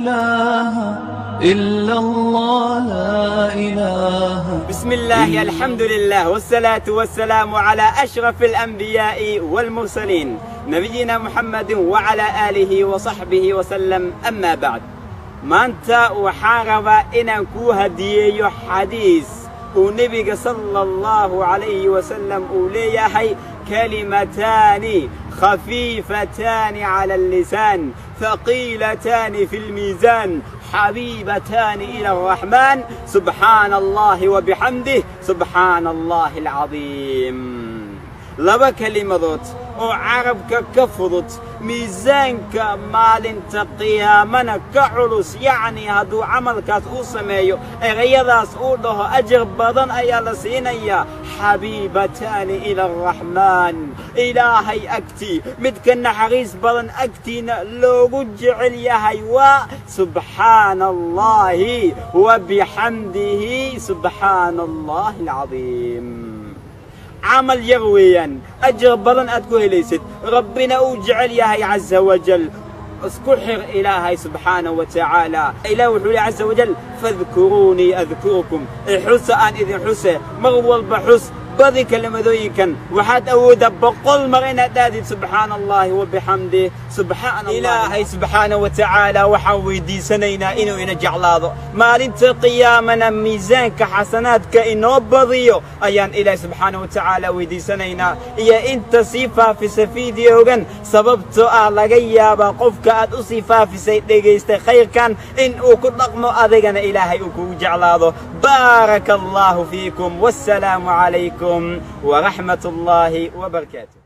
إله إلا الله لا إله. بسم الله الحمد لله والصلاة والسلام على أشرف الأنبياء والمرسلين نبينا محمد وعلى آله وصحبه وسلم. أما بعد، maanta waxaan rabaa inaan kuu hadiyeeyo xadiis uu nebiga sala allahu calayhi wasalam uu leeyahay: kalimataani khafiifataani cala allisaan thaqiilataani fi lmiisaan xabiibataani ila alraxmaan subxaana allahi wabixamdih subxaana allahi alcadiim. laba kelimadood oo carabka ka fudud, miisaanka maalinta qiyaamana ka culus. yacni hadduu camalkaas uu sameeyo, erayadaas uu dhaho, ajar badan ayaa la siinayaa. xabiibataani ila araxmaan, ilaahay agtii midka naxariis badan agtiina loogu jecel yahay waa subxaana allahi wa bixamdihi subxaana allahi alcadiim. camal yar weeyaan, ajar badan aad ku helaysid, rabbina uu jecel yahay caza wajal. isku xir ilaahay subxaanahu wa tacaala. ilaah wuxuu leeyahay caza wajal: fadkuruunii adkurukum. xusa aan idin xuse, mar walba xus. badi kelimadooyinkan waxaad awooddaa 100 mar inaad dhahdid subxaana allahi wa bixamdih subxaana allah. ilaahay subxaanahu wa tacaala waxaan weydiisanaynaa inuu ina jeclaado, maalinta qiyaamana miisaanka xasanaadka inoo badiyo ayaan ilaahay subxaanahu wa tacaala weydiisanaynaa. iyo inta sii faafisa fiidiyogan, sababtoo ah laga yaabaa qofka aad u sii faafisay dhegaystay khayrkan in uu ku dhaqmo, adigana ilaahay uu kugu jeclaado. baaraka allahu fiikum, wassalaamu calaykum ورحمة الله وبركاته.